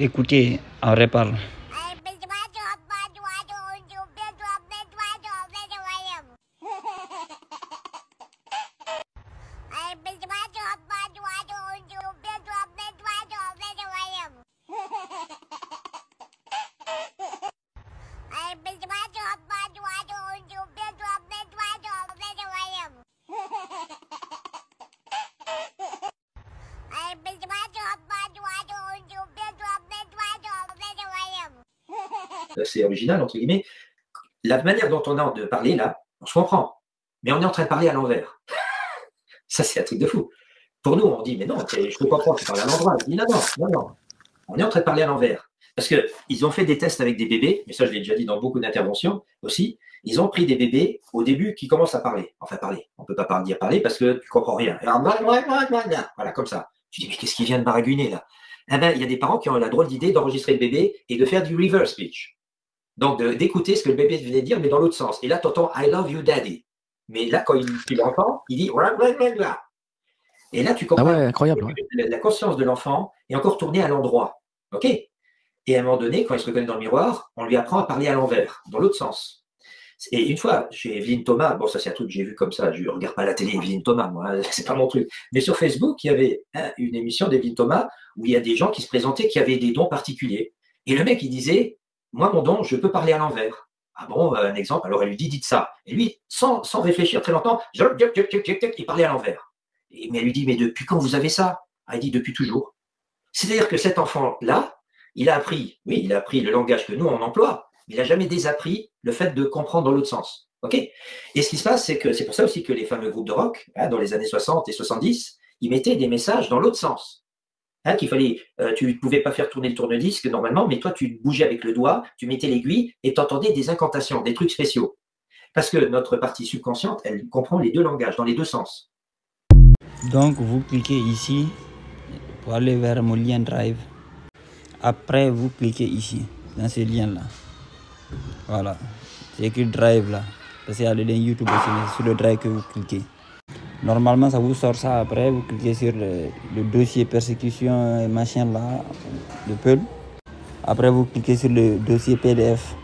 Écoutez, on reparle. C'est original, entre guillemets. La manière dont on a de parler, là, on se comprend. Mais on est en train de parler à l'envers. Ça, c'est un truc de fou. Pour nous, on dit, mais non, je peux comprendre, tu parles à l'endroit. Je dis, non, non, non, non. On est en train de parler à l'envers. Parce qu'ils ont fait des tests avec des bébés, mais ça, je l'ai déjà dit dans beaucoup d'interventions aussi. Ils ont pris des bébés, au début, qui commencent à parler. Enfin, parler. On ne peut pas dire parler parce que tu ne comprends rien. Alors, voilà, comme ça. Tu dis, mais qu'est-ce qu'il vient de baragouiner, là? Eh ben, il y a des parents qui ont la drôle d'idée d'enregistrer le bébé et de faire du reverse speech. Donc, d'écouter ce que le bébé venait dire, mais dans l'autre sens. Et là, tu entends I love you, daddy. Mais là, quand tu l'entends, il dit et là, tu comprends. Ah ouais, incroyable. Ouais. La conscience de l'enfant est encore tournée à l'endroit. OK? Et à un moment donné, quand il se reconnaît dans le miroir, on lui apprend à parler à l'envers, dans l'autre sens. Et une fois, chez Evelyne Thomas, bon, ça c'est un truc que j'ai vu comme ça, je ne regarde pas la télé, Evelyne Thomas, moi, c'est pas mon truc. Mais sur Facebook, il y avait une émission d'Evelyne Thomas où il y a des gens qui se présentaient qui avaient des dons particuliers. Et le mec, il disait, moi, mon don, je peux parler à l'envers. Ah bon, un exemple, alors elle lui dit, dites ça. Et lui, sans réfléchir très longtemps, il parlait à l'envers. Mais elle lui dit, mais depuis quand vous avez ça? Ah, il dit, depuis toujours. C'est-à-dire que cet enfant-là, il a appris le langage que nous, on emploie, mais il n'a jamais désappris le fait de comprendre dans l'autre sens. OK? Et ce qui se passe, c'est que c'est pour ça aussi que les fameux groupes de rock, dans les années 60 et 70, ils mettaient des messages dans l'autre sens. Qu'il fallait, tu ne pouvais pas faire tourner le tourne-disque normalement, mais toi, tu bougeais avec le doigt, tu mettais l'aiguille et tu entendais des incantations, des trucs spéciaux. Parce que notre partie subconsciente, elle comprend les deux langages, dans les deux sens. Donc, vous cliquez ici pour aller vers mon lien Drive. Après, vous cliquez ici, dans ce lien-là. Voilà. C'est écrit Drive là. Parce qu'il y a le lien YouTube aussi, mais c'est sur le Drive que vous cliquez. Normalement, ça vous sort ça après. Vous cliquez sur le dossier persécution et machin là, le Peul. Après, vous cliquez sur le dossier PDF.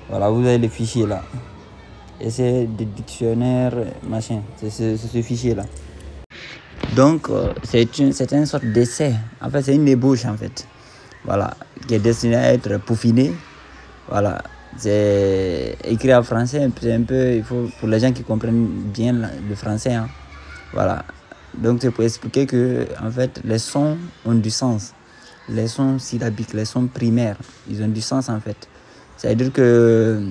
Voilà, vous avez le fichier là. Et c'est des dictionnaires, machin. C'est ce fichier là. Donc, c'est une sorte d'essai. En fait, c'est une ébauche, en fait. Voilà, qui est destinée à être peaufinée. Voilà, c'est écrit en français. C'est un peu, il faut, pour les gens qui comprennent bien le français. Hein. Voilà, donc c'est pour expliquer que, en fait, les sons ont du sens. Les sons syllabiques, les sons primaires, ils ont du sens, en fait. C'est-à-dire que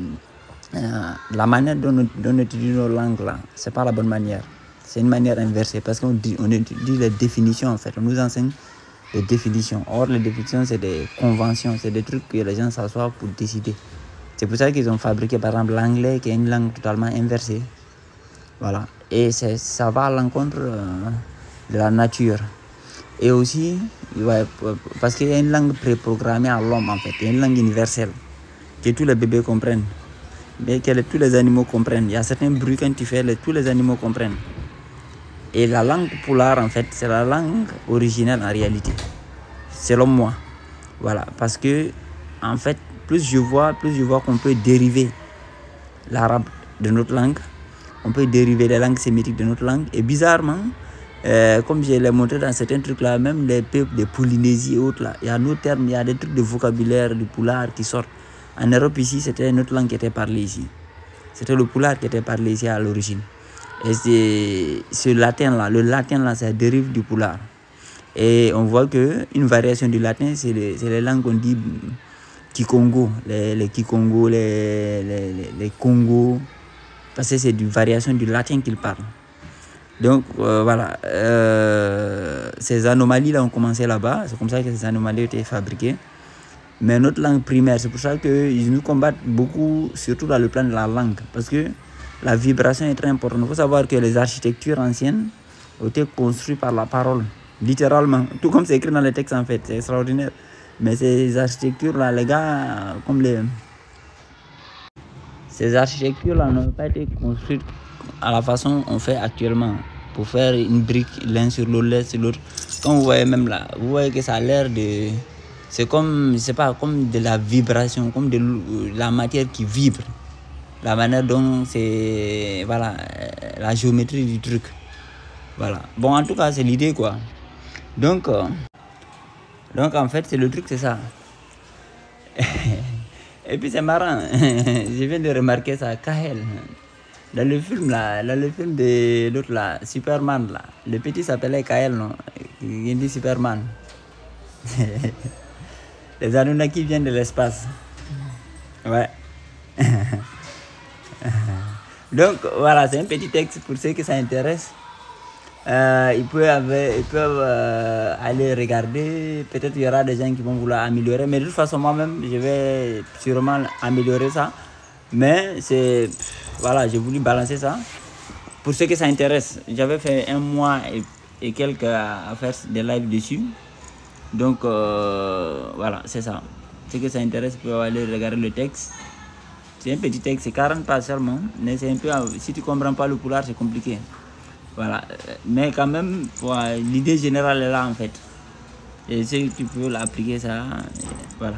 la manière dont on utilise nos langues, là, c'est pas la bonne manière. C'est une manière inversée parce qu'on étudie les définitions en fait. On nous enseigne les définitions. Or, les définitions, c'est des conventions, c'est des trucs que les gens s'assoient pour décider. C'est pour ça qu'ils ont fabriqué par exemple l'anglais qui est une langue totalement inversée. Voilà. Et ça va à l'encontre de la nature. Et aussi, ouais, parce qu'il y a une langue préprogrammée à l'homme en fait. Il y a une langue universelle que tous les bébés comprennent. Mais que tous les animaux comprennent. Il y a certains bruits quand tu fais, tous les animaux comprennent. Et la langue poulard, en fait, c'est la langue originelle en réalité, selon moi. Voilà, parce que, en fait, plus je vois qu'on peut dériver l'arabe de notre langue, on peut dériver les langues sémitiques de notre langue. Et bizarrement, comme je l'ai montré dans certains trucs là, même les peuples de Polynésie et autres là, il y a nos termes, il y a des trucs de vocabulaire du poulard qui sortent. En Europe ici, c'était une autre langue qui était parlée ici. C'était le poulard qui était parlé ici à l'origine. Et c'est ce latin-là, le latin-là, ça dérive du poulard. Et on voit qu'une variation du latin, c'est les langues qu'on dit Kikongo, les Kikongo, les Congo, parce que c'est une variation du latin qu'ils parlent. Donc voilà, ces anomalies-là ont commencé là-bas, c'est comme ça que ces anomalies ont été fabriquées. Mais notre langue primaire, c'est pour ça qu'ils nous combattent beaucoup, surtout dans le plan de la langue, parce que la vibration est très importante. Il faut savoir que les architectures anciennes ont été construites par la parole, littéralement. Tout comme c'est écrit dans les textes en fait, c'est extraordinaire. Mais ces architectures-là, les gars, ces architectures-là n'ont pas été construites à la façon qu'on fait actuellement. pour faire une brique l'un sur l'autre. Quand vous voyez même là, vous voyez que ça a l'air de... C'est comme, c'est pas comme de la vibration, comme de la matière qui vibre. La manière dont c'est, voilà, la géométrie du truc. Voilà. Bon, en tout cas, c'est l'idée, quoi. Donc en fait, c'est le truc, c'est ça. Et puis, c'est marrant. Je viens de remarquer ça. Kahel. Dans le film, là, dans le film de l'autre, là, Superman, là, le petit s'appelait Kahel, non? Il dit Superman. Les Anunnaki viennent de l'espace. Ouais. Donc, voilà, c'est un petit texte pour ceux que ça intéresse. Ils peuvent aller regarder. Peut-être qu'il y aura des gens qui vont vouloir améliorer. Mais de toute façon, moi-même, je vais sûrement améliorer ça. Mais c'est... Voilà, j'ai voulu balancer ça. Pour ceux que ça intéresse, j'avais fait 1 mois et quelques à faire des lives dessus. Donc, voilà, c'est ça. Ceux que ça intéresse peuvent aller regarder le texte. C'est un petit texte, c'est 40 pages seulement. Mais c'est un peu... Si tu ne comprends pas le couleur, c'est compliqué. Voilà, mais quand même, l'idée générale est là en fait. Et si tu peux l'appliquer ça, voilà.